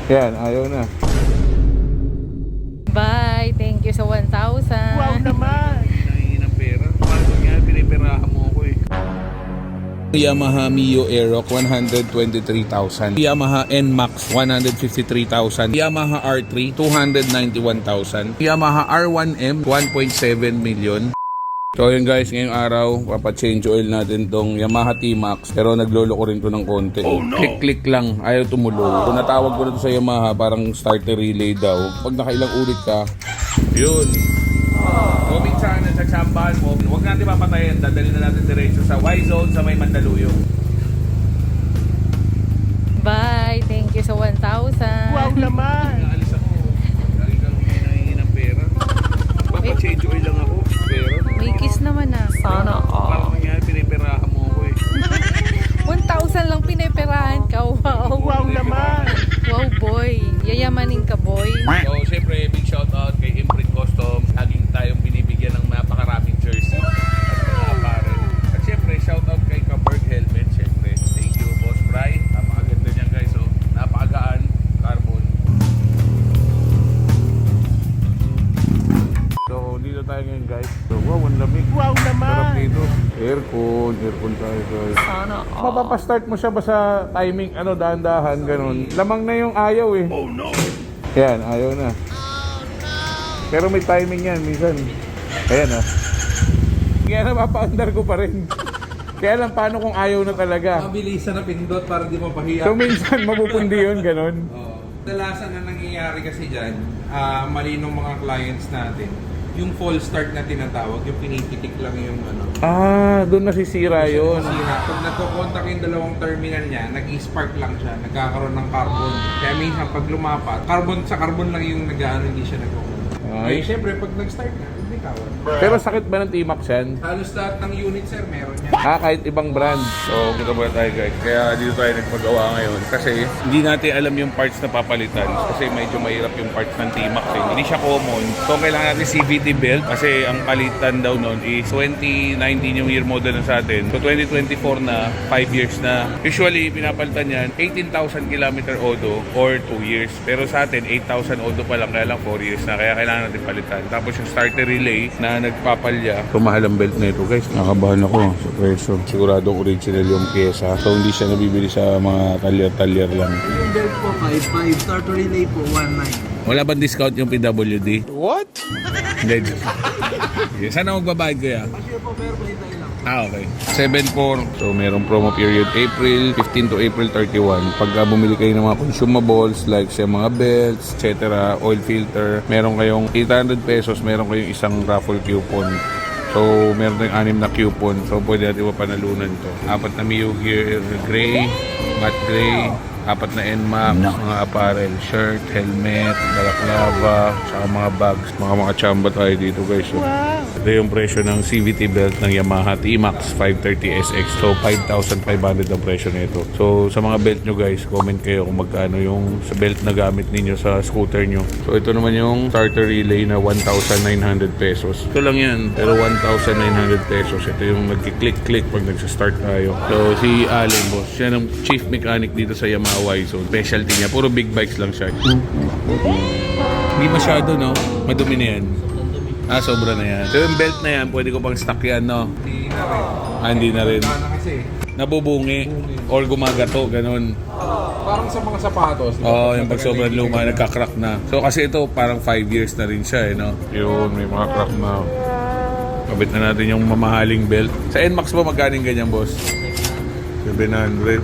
Yan, ayaw na. Bye, thank you sa 1,000. Wow naman! Nangingi ng pera. Paano nga, piniperahan mo ako eh. Yamaha Mio Aerox 123,000, Yamaha NMAX 153,000, Yamaha R3 291,000, Yamaha R1M 1.7 million. So yun guys, ngayong araw papa-change oil natin tong Yamaha T-Max, pero nagloloko rin to ng konti. Click-click lang, ayaw tumulo. So natawag ko na to sa Yamaha, parang starter relay daw. Pag nakailang ulit ka, yun. Kung minsan sa tsambahan mo, huwag natin papatayin, dadali na natin diretso sa Y-Zone sa may Mandaluyong. Bye, thank you sa 1,000. Wow naman! Naalis ako, lagi kang nangingi ng pera. Papa-change oil lang ako, pero May kiss naman ah. Sana parang nangyari, piniperahan mo ako eh. 1,000 lang piniperahan ka. Wow. Wow naman! Wow boy. Yayamanin ka boy. So syempre, big shout out kay Imprint Custom. Laging tayong binibigyan ng napakaraming jersey at mga apparel. At syempre, shout out kay Kaberg Helmet. Syempre, thank you Boss Bry. Napakaganda niyan guys. So, napakagaan, carbon. So, dito tayo ngayon guys. So, wow, ang lamig. Wow Sarap naman! dito. Aircon tayo guys. Sana Mapapastart mo siya ba sa timing, dahan-dahan, ganun. Lamang na yung ayaw eh. Oh no! Yan, ayaw na. Pero may timing yan, minsan. Ayan oh. Kaya napapaandar ko pa rin. Kaya lang, paano kung ayaw na talaga? Mabilisan na pindot para di mapahiya. So minsan, mapupundi yun, ganun. Oo. Kadalasan na nangyayari kasi dyan, mali nung mga clients natin, yung false start na tinatawag, yung pinipitik lang yung ano. Doon nasisira yun. Sira. Pag nagko-contact yung dalawang terminal niya, nag-spark lang siya, nagkakaroon ng carbon. Kaya minsan pag lumapat, carbon sa carbon lang yung nag-ano, hindi siya nagko-contact. Ay. Eh, syempre, pag nag-start na, hindi kawan. Pero sakit ba ng T-Max yan? Halos lahat ng unit, sir, meron yan. Kahit ibang brand. So, dito muna tayo guys. Kaya dito tayo nagpagawa ngayon. Kasi hindi natin alam yung parts na papalitan. Kasi medyo mahirap yung parts ng T-Max eh. Hindi siya common. So, kailangan natin CVT belt. Kasi ang palitan daw nun is 2019 yung year model na sa atin. So, 2024 na, 5 years na. Usually, pinapalitan yan 18,000 km odo or 2 years. Pero sa atin, 8,000 odo pa lang. Kaya lang 4 years na. Kaya kailangan natin palitan. Tapos yung starter relay na nagpapalya. So, mahal ang belt na ito guys. Nakabahan ako sa presyo. Siguradong original yung pyesa. So, hindi siya nabibili sa mga talyer-talyer lang. Yung belt po 5.5, starter relay po 1.9. Wala bang discount yung PWD? What? Hindi. Saan ako magbabayad kaya? Kasi po, pero may tayo lang. Okay. 7.4. So, merong promo period April 15 to April 31. Pagka bumili kayo ng mga consumables like sa mga belts, etc., oil filter, meron kayong 800 pesos, meron kayong isang raffle coupon. So, meron tayong 6 na coupon. So, pwede natin mapanalunan to. 4 na Mio Gear Gray, Matte Gray, 4 na NMAX, mga apparel, shirt, helmet, balaklava, saka mga bags, mga chamba tayo dito guys. So, ito yung presyo ng CVT belt ng Yamaha T-Max 530SX. So, 5,500 ang presyo nito. So, sa mga belt nyo guys, comment kayo kung magkano yung sa belt na gamit ninyo sa scooter nyo. So, ito naman yung starter relay na 1,900 pesos. Ito lang yan, pero 1,900 pesos. Ito yung nagki-click-click pag nagsa-start tayo. So, si Allen, boss, siya ang chief mechanic dito sa Yamaha Y-Zone. Specialty niya, puro big bikes lang siya. Hindi masyado, no? Madumi na yan. Sobra na yan. So yung belt na yan, pwede ko pang stock yan, no? Hindi na rin. Hindi na rin. Ano kasi, Nabubungi. Or gumagato, ganun. parang sa mga sapatos. di ba? Oo, yung pag sobrang luma, nagka-crack na. So kasi ito, parang 5 years na rin siya, no? Yun, may mga crack na. Kabit na natin yung mamahaling belt. Sa NMAX ba magkaning ganyan, boss? 700.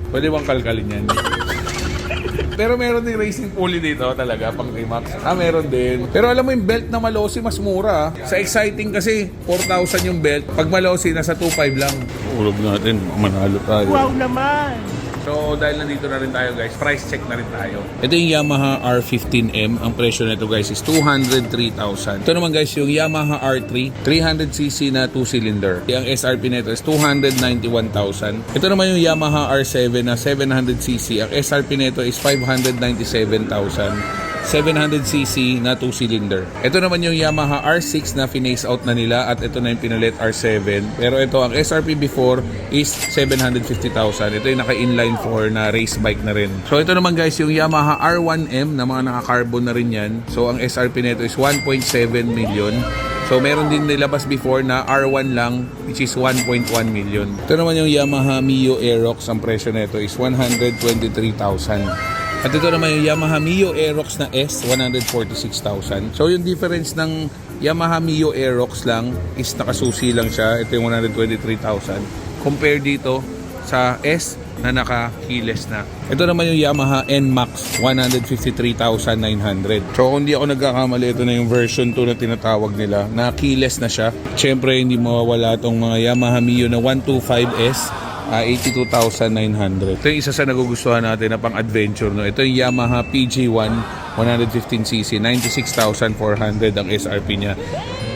Pwede bang kalkalin yan? Pero meron din racing pulley dito talaga, pang NMAX. Meron din. Pero alam mo yung belt na Malossi mas mura. Sa exciting kasi, 4,000 yung belt. Pag Malossi, nasa 2,500 lang. Ulog natin, manalo tayo. Wow naman! So dahil nandito na rin tayo guys, price check na rin tayo. Ito yung Yamaha R15M. Ang presyo nito guys is 203,000. Ito naman guys yung Yamaha R3, 300cc na 2-cylinder. Ang SRP nito is 291,000. Ito naman yung Yamaha R7 na 700cc. Ang SRP nito is 597,000. 700cc na 2-cylinder. Ito naman yung Yamaha R6 na phase out na nila at ito na yung pinalit R7. Pero ito, ang SRP before is 750,000. Ito yung naka-inline 4 na race bike na rin. So ito naman guys, yung Yamaha R1M na mga naka-carbon na rin yan. So ang SRP nito is 1.7 million. So meron din nilabas before na R1 lang, which is 1.1 million. Ito naman yung Yamaha Mio Aerox. Ang presyo nito is 123,000. At ito naman yung Yamaha Mio Aerox na S, 146,000. So yung difference ng Yamaha Mio Aerox lang is nakasusi lang siya. Ito yung 123,000. Compare dito sa S na naka-keyless na. Ito naman yung Yamaha NMAX, 153,900. So kung di ako nagkakamali, ito na yung version 2 na tinatawag nila, na keyless na siya. Siyempre hindi mawawala itong mga Yamaha Mio na 125S, 82,900. Ito yung isa sa nagugustuhan natin na pang-adventure. No? Ito yung Yamaha PG1 115cc, 96,400 ang SRP niya.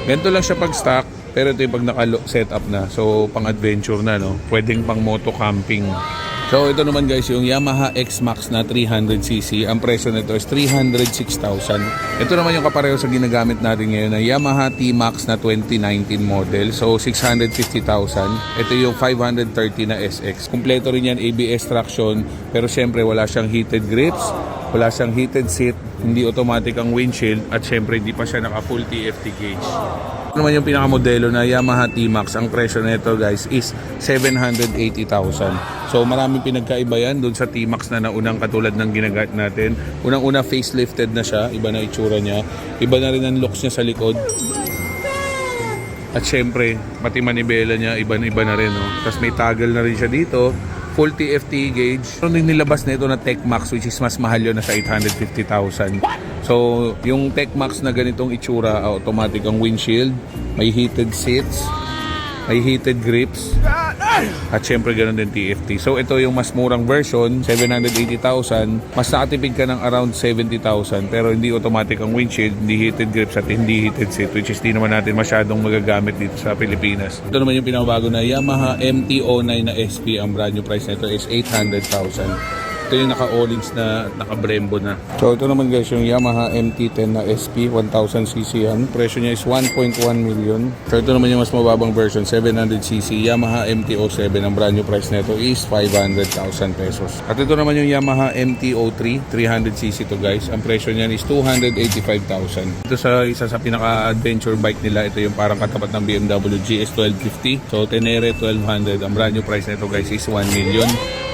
Ganito lang siya pag stock, pero ito yung pag naka-set up na. So, pang-adventure na, no? Pwedeng pang moto camping. So, ito naman guys, yung Yamaha X-Max na 300cc. Ang presyo nito is 306,000. Ito naman yung kapareho sa ginagamit natin ngayon na Yamaha T-Max na 2019 model. So, 650,000. Ito yung 530 na SX. Kompleto rin yan, ABS traction. Pero syempre, wala siyang heated grips. Wala siyang heated seat. Hindi automatic ang windshield. At syempre, hindi pa siya naka full TFT gauge. Ito naman yung pinakamodelo na Yamaha T-Max. Ang presyo nito guys is 780,000. So maraming pinagkaiba yan doon sa T-Max na naunang katulad ng ginagamit natin. Unang-una facelifted na siya, iba na itsura niya. Iba na rin ang looks niya sa likod. At syempre, pati manibela niya, iba-iba na rin. No? Tapos may toggle na rin siya dito. Full TFT gauge. Meron din nilabas na ito na Tech-Max, which is mas mahal yun, nasa 850,000. So, yung Tech-Max na ganitong itsura, automatic ang windshield, may heated seats, may heated grips, at syempre ganoon din TFT. So ito yung mas murang version, 780,000. Mas nakatipid ka ng around 70,000, pero hindi automatic ang windshield, hindi heated grips at hindi heated seat, which is di naman natin masyadong magagamit dito sa Pilipinas. Ito naman yung pinakabago na Yamaha MT-09 na SP. Ang brand new price nito is 800,000. Ito yung naka-Olings na naka-Brembo na. So ito naman guys yung Yamaha MT-10 na SP, 1000cc yan. Presyo niya is 1.1 million. So ito naman yung mas mababang version, 700cc Yamaha MT-07. Ang brand new price nito is 500,000 pesos. At ito naman yung Yamaha MT-03, 300cc to guys. Ang presyo niyan is 285,000. Ito sa isa sa pinaka-adventure bike nila. Ito yung parang katapat ng BMW GS 1250. So Tenere 1200. Ang brand new price nito guys is 1 million.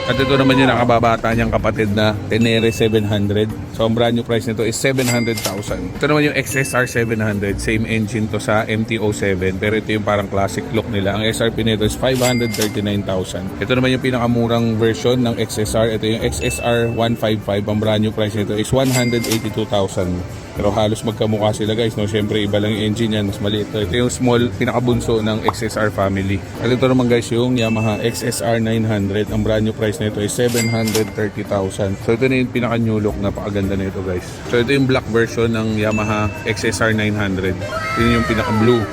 At ito naman yung nakababata niyang kapatid na Tenere 700. So ang brand new price nito is 700,000. Ito naman yung XSR 700. Same engine to sa MT-07. Pero ito yung parang classic look nila. Ang SRP nito is 539,000. Ito naman yung pinakamurang version ng XSR. Ito yung XSR 155. Ang brand new price nito is 182,000. Pero halos magkamukha sila guys, no? Siyempre iba lang yung engine yan, mas maliit. Ito yung small, pinakabunso ng XSR family. At ito naman guys yung Yamaha XSR 900. Ang brand new price nito is 730,000. So ito na yung pinaka new look, napakaganda nito guys. So ito yung black version ng Yamaha XSR 900. Ito yung pinaka blue.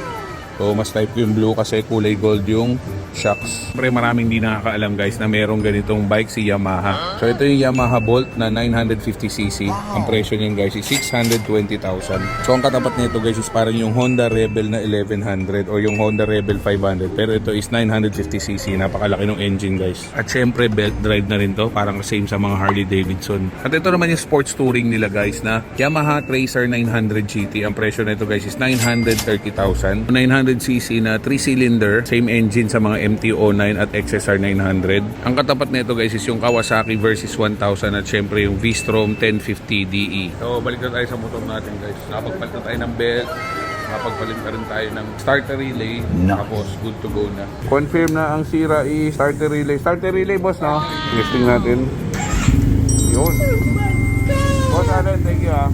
So mas type ko yung blue kasi kulay gold yung shocks. Siyempre maraming di nakakaalam guys na merong ganitong bike si Yamaha. So ito yung Yamaha Bolt na 950cc. Ang presyo niyan guys is 620,000. So ang katapat nito guys is parang yung Honda Rebel na 1100 o yung Honda Rebel 500. Pero ito is 950cc. Napakalaki ng engine guys. At syempre belt drive na rin to. Parang same sa mga Harley Davidson. At ito naman yung sports touring nila guys na Yamaha Tracer 900 GT. Ang presyo nito guys is 930,000. 900cc na 3-cylinder. Same engine sa mga MT-09 at XSR 900. Ang katapat nito guys is yung Kawasaki Versys 1000 at syempre yung V-Strom 1050 DE. So balik na tayo sa motor natin guys. Nakapagpalit na tayo ng belt. Nakapagpalit na rin tayo ng starter relay. Tapos good to go na. Confirm na ang sira is starter relay. Starter relay boss no? Testing natin. Yun. Boss Allen, thank you ah.